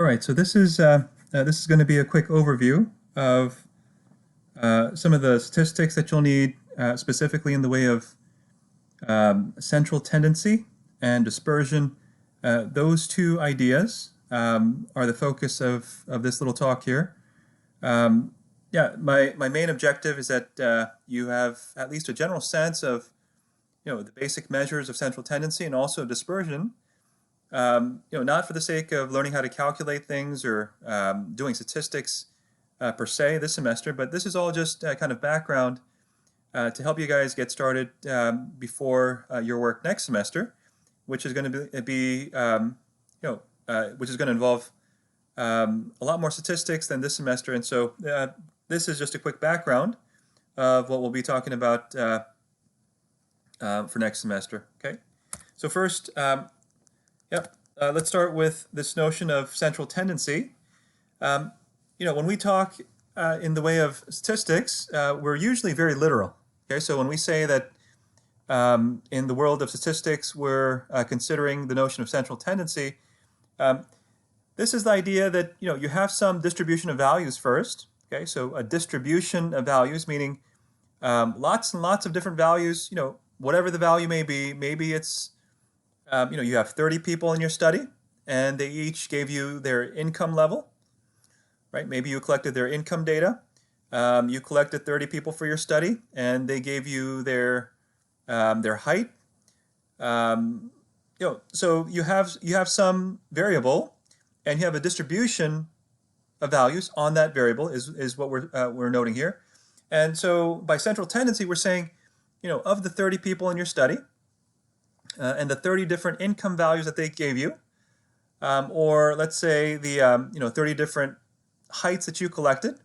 right, so this is going to be a quick overview of some of the statistics that you'll need specifically in the way of central tendency and dispersion. Those two ideas are the focus of this little talk here. Yeah, my main objective is that you have at least a general sense of the basic measures of central tendency and also dispersion. Not for the sake of learning how to calculate things or doing statistics per se this semester, but this is all just kind of background to help you guys get started before your work next semester, which is going to which is going to involve a lot more statistics than this semester. And so this is just a quick background of what we'll be talking about for next semester. Okay, so first. Let's start with this notion of central tendency. When we talk in the way of statistics, we're usually very literal. Okay, so when we say that in the world of statistics, we're considering the notion of central tendency, this is the idea that you have some distribution of values first. Okay, so a distribution of values, meaning lots and lots of different values. Whatever the value may be, maybe it's you have 30 people in your study, and they each gave you their income level, right? Maybe you collected their income data. You collected 30 people for your study, and they gave you their height. So you have some variable, and you have a distribution of values on that variable is what we're noting here. And so by central tendency, we're saying, of the 30 people in your study. And the 30 different income values that they gave you, or let's say the 30 different heights that you collected,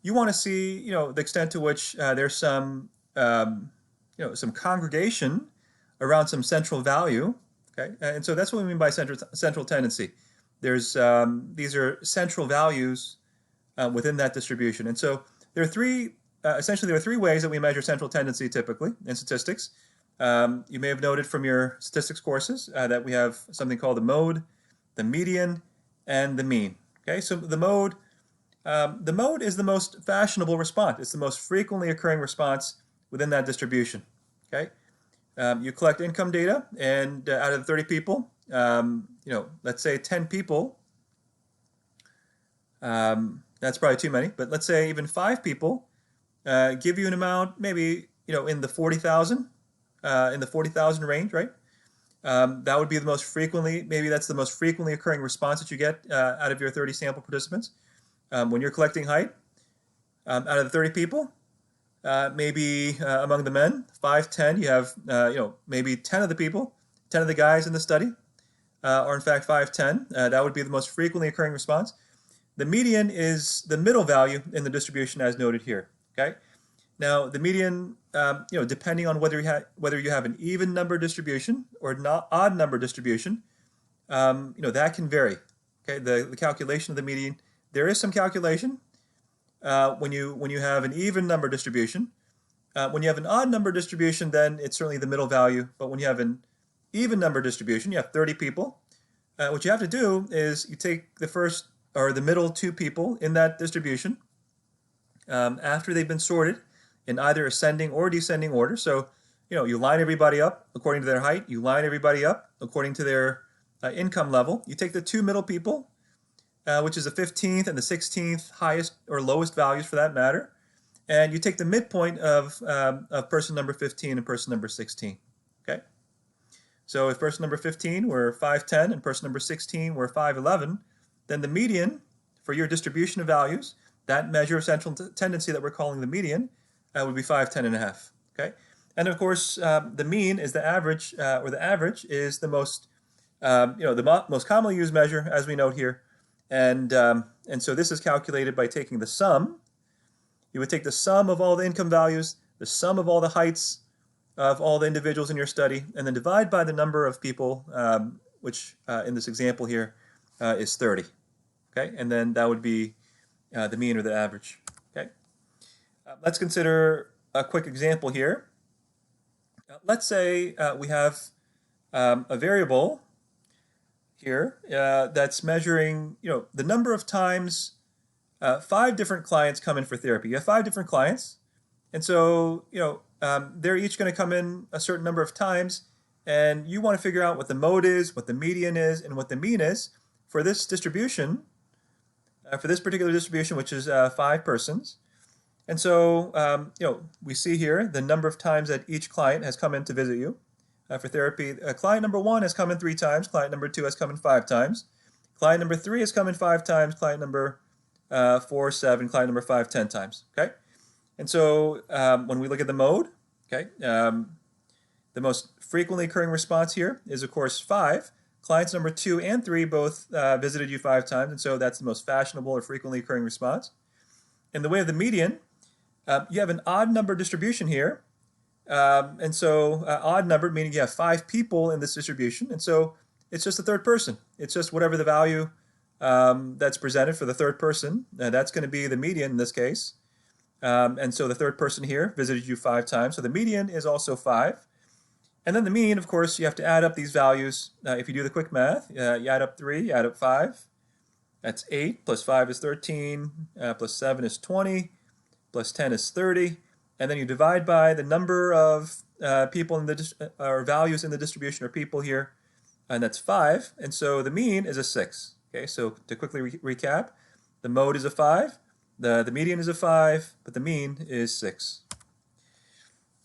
you want to see the extent to which there's some some congregation around some central value. Okay, and so that's what we mean by central tendency. There's these are central values within that distribution, and so there are essentially there are three ways that we measure central tendency typically in statistics. You may have noted from your statistics courses that we have something called the mode, the median, and the mean. Okay, so the mode is the most fashionable response. It's the most frequently occurring response within that distribution. Okay, you collect income data, and out of the 30 people, let's say 10 people. That's probably too many, but let's say even 5 people give you an amount, maybe in the 40,000. In the 40,000 range, right? That would be the most frequently, maybe that's the most frequently occurring response that you get out of your 30 sample participants. When you're collecting height, out of the 30 people, maybe among the men, 5, 10, you have, maybe 10 of the people, 10 of the guys in the study are in fact 5, 10. That would be the most frequently occurring response. The median is the middle value in the distribution as noted here, okay? Now, the median, depending on whether you have an even number distribution or not odd number distribution, that can vary. Okay, the calculation of the median, there is some calculation when you have an even number distribution. When you have an odd number distribution, then it's certainly the middle value. But when you have an even number distribution, you have 30 people. What you have to do is you take the first or the middle 2 people in that distribution after they've been sorted in either ascending or descending order. So, you line everybody up according to their height. You line everybody up according to their income level. You take the 2 middle people, which is the 15th and the 16th highest or lowest values for that matter, and you take the midpoint of person number 15 and person number 16. Okay. So if person number 15 were 5'10" and person number 16 were 5'11", then the median for your distribution of values, that measure of central tendency that we're calling the median, would be 5'10½". Okay, and of course the mean is the average, or the average is the most most commonly used measure, as we note here, and so this is calculated by taking the sum. You would take the sum of all the income values, the sum of all the heights of all the individuals in your study, and then divide by the number of people, which in this example here is 30. Okay, and then that would be the mean or the average. Let's consider a quick example here. Let's say we have a variable here that's measuring, the number of times 5 different clients come in for therapy. You have 5 different clients, and so they're each going to come in a certain number of times, and you want to figure out what the mode is, what the median is, and what the mean is for this distribution, for this particular distribution, which is 5 persons. And so, we see here the number of times that each client has come in to visit you for therapy. Client number 1 has come in 3 times. Client number 2 has come in 5 times. Client number 3 has come in 5 times. Client number 4, 7. Client number 5, 10 times. Okay, and so when we look at the mode, okay, the most frequently occurring response here is, of course, 5. Clients number 2 and 3 both visited you 5 times, and so that's the most fashionable or frequently occurring response. In the way of the median, you have an odd number distribution here, and so odd number meaning you have 5 people in this distribution, and so it's just the third person. It's just whatever the value that's presented for the third person. That's going to be the median in this case, and so the third person here visited you 5 times, so the median is also 5. And then the mean, of course, you have to add up these values. If you do the quick math, you add up 3, you add up 5. That's 8, plus 5 is 13, plus 7 is 20, plus 10 is 30. And then you divide by the number of people in the or values in the distribution or people here, and that's 5. And so the mean is a 6. Okay, so to quickly recap, the mode is a 5, the median is a 5, but the mean is 6.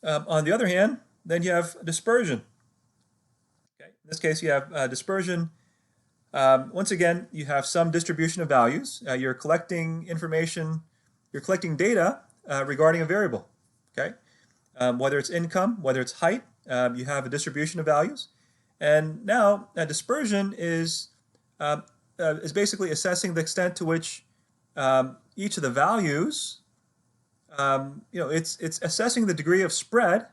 On the other hand, then you have dispersion. Okay, in this case, you have dispersion. Once again, you have some distribution of values. You're collecting information, you're collecting data regarding a variable. Okay, whether it's income, whether it's height, you have a distribution of values. And now dispersion is basically assessing the extent to which each of the values, it's assessing the degree of spread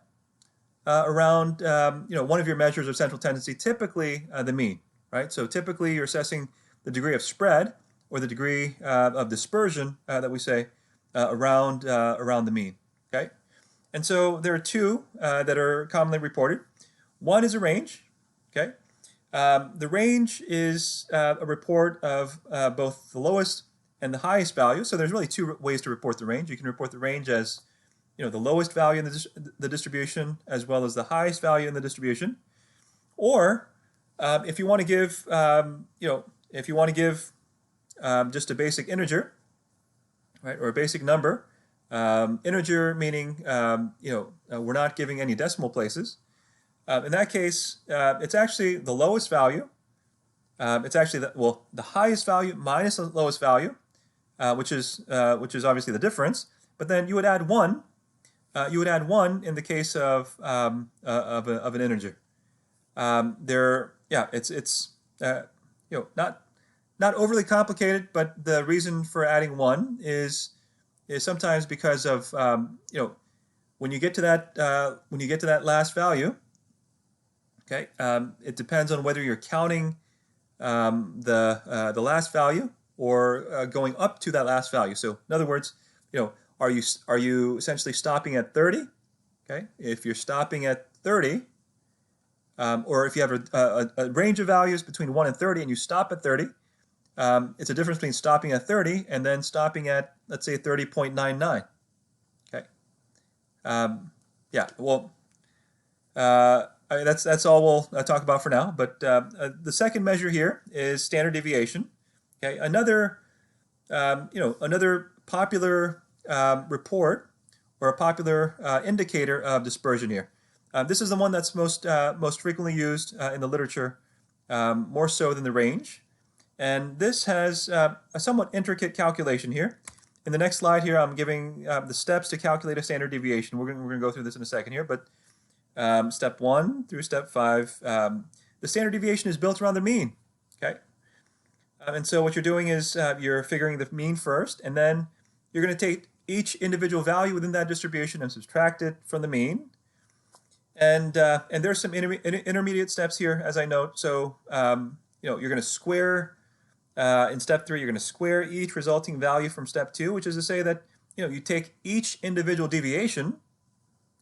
around one of your measures of central tendency, typically the mean, right? So typically you're assessing the degree of spread or the degree of dispersion that we say around the mean, okay? And so there are 2 that are commonly reported. One is a range, okay? The range is a report of both the lowest and the highest value. So there's really 2 ways to report the range. You can report the range as the lowest value in the distribution as well as the highest value in the distribution, or if you want to give, just a basic integer, right, or a basic number, integer meaning we're not giving any decimal places. In that case, it's actually the lowest value. It's actually the highest value minus the lowest value, which is obviously the difference. But then you would add 1. You would add 1 in the case of an integer. It's not overly complicated, but the reason for adding 1 is sometimes because of when you get to that last value. Okay, it depends on whether you're counting the last value or going up to that last value. So in other words, are you essentially stopping at 30? Okay, if you're stopping at 30, or if you have a range of values between 1 and 30 and you stop at 30, it's a difference between stopping at 30 and then stopping at, let's say, 30.99. Okay. That's all we'll talk about for now. But the second measure here is standard deviation. Okay, another popular report or a popular indicator of dispersion here. This is the one that's most frequently used in the literature, more so than the range. And this has a somewhat intricate calculation here. In the next slide here, I'm giving the steps to calculate a standard deviation. We're going to go through this in a second here, but step 1 through step 5, the standard deviation is built around the mean. Okay, and so what you're doing is you're figuring the mean first, and then you're going to take each individual value within that distribution and subtract it from the mean. And there's some intermediate steps here, as I note. So you're going to square in step 3. You're going to square each resulting value from step 2, which is to say that you take each individual deviation.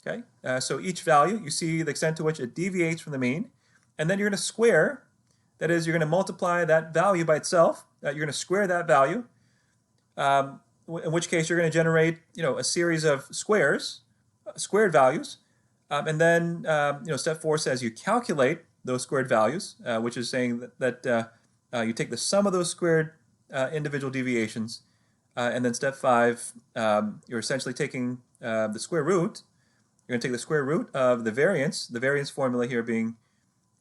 Okay, so each value, you see the extent to which it deviates from the mean, and then you're going to square That is, you're going to multiply that value by itself. You're going to square that value, in which case you're going to generate, a series of squares, squared values, and then, step 4 says you calculate those squared values, which is saying that you take the sum of those squared individual deviations, and then step 5, you're essentially taking the square root. You're going to take the square root of the variance formula here being,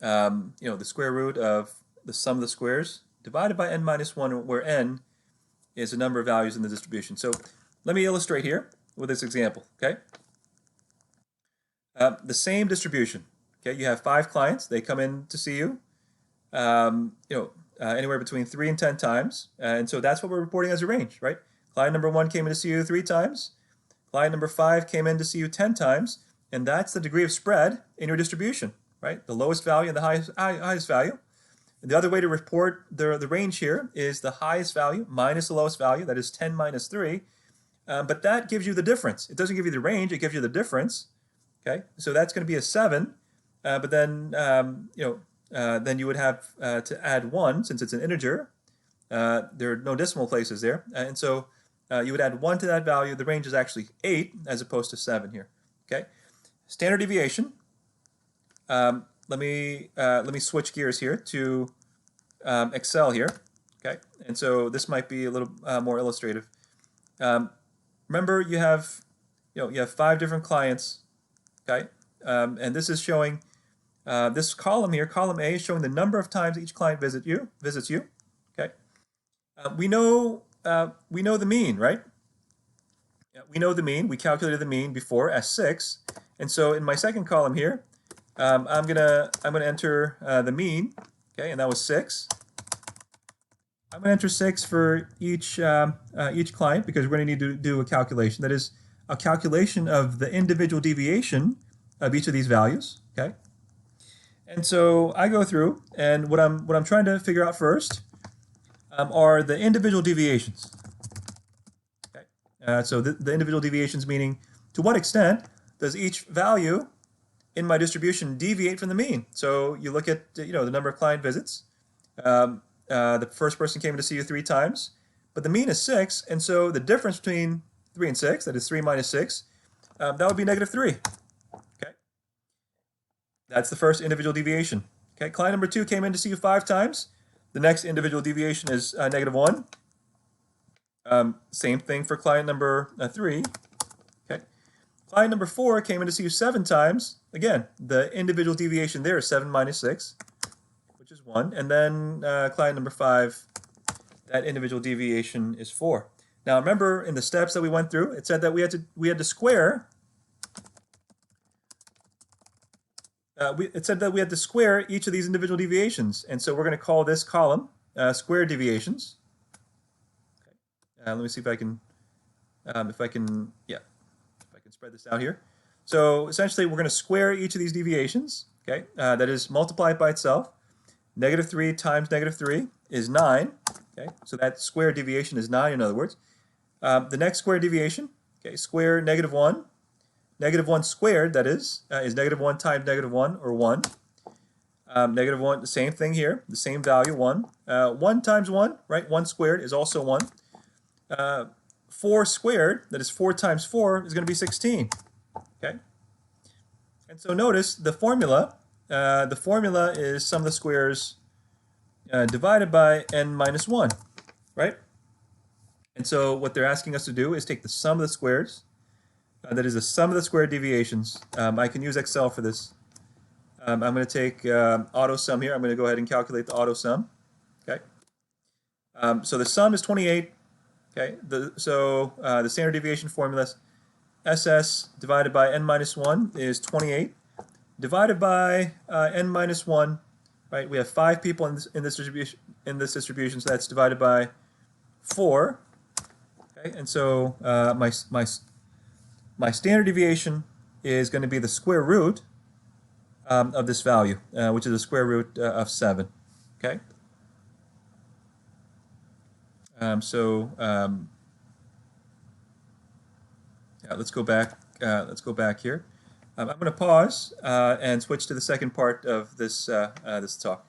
the square root of the sum of the squares divided by n minus 1, where n is the number of values in the distribution. So let me illustrate here with this example, okay? The same distribution, okay? You have 5 clients. They come in to see you, anywhere between 3 and 10 times. And so that's what we're reporting as a range, right? Client number 1 came in to see you 3 times. Client number 5 came in to see you 10 times. And that's the degree of spread in your distribution, right? The lowest value and the highest value. And the other way to report the range here is the highest value minus the lowest value. That is 10 minus 3. But that gives you the difference. It doesn't give you the range. It gives you the difference. Okay, so that's going to be a 7. But then, then you would have to add 1 since it's an integer. There are no decimal places there. And so you would add 1 to that value. The range is actually 8 as opposed to 7 here. Okay, standard deviation. Let me switch gears here to Excel here. Okay, and so this might be a little more illustrative. Remember, you have 5 different clients. Okay, and this is showing this column here. Column A is showing the number of times each client visits you. Okay, we know the mean, right? Yeah, we know the mean. We calculated the mean before as 6, and so in my second column here, I'm gonna enter the mean. Okay, and that was 6. I'm gonna enter 6 for each client because we're gonna need to do a calculation. That is a calculation of the individual deviation of each of these values. Okay, and so I go through, and what I'm trying to figure out first are the individual deviations. Okay, so the individual deviations meaning to what extent does each value in my distribution deviate from the mean. So you look at the number of client visits. The first person came in to see you 3 times, but the mean is 6, and so the difference between 3 and 6, that is 3 minus 6, that would be negative 3. Okay, that's the first individual deviation. Okay, client number 2 came in to see you 5 times. The next individual deviation is negative 1. Same thing for client number 3. Okay, client number 4 came in to see you 7 times. Again, the individual deviation there is 7 minus 6, which is 1. And then client number 5, that individual deviation is 4. Now remember, in the steps that we went through, it said that we had to square. It said that we had to square each of these individual deviations, and so we're going to call this column square deviations. Okay. Let me see if I can spread this out here. So essentially, we're going to square each of these deviations. Okay, that is multiply it by itself. Negative 3 times negative 3 is 9. Okay, so that square deviation is 9. In other words, the next square deviation. Okay, square negative 1. Negative 1 squared, that is negative 1 times negative 1, or 1. Negative 1, the same thing here, the same value, 1. 1 times 1, right? 1 squared is also 1. 4 squared, that is 4 times 4, is going to be 16. Okay? And so notice the formula. The formula is sum of the squares divided by n minus 1, right? And so what they're asking us to do is take the sum of the squares. That is the sum of the square deviations. I can use Excel for this. I'm going to take auto sum here. I'm going to go ahead and calculate the auto sum. Okay. So the sum is 28. Okay. The standard deviation formula, SS divided by n minus 1 is 28. Divided by n minus 1, right? We have 5 people in this distribution, so that's divided by 4. Okay. And so my standard deviation is going to be the square root of this value, which is the square root of 7. Okay. Let's go back. Let's go back here. I'm going to pause and switch to the second part of this this talk.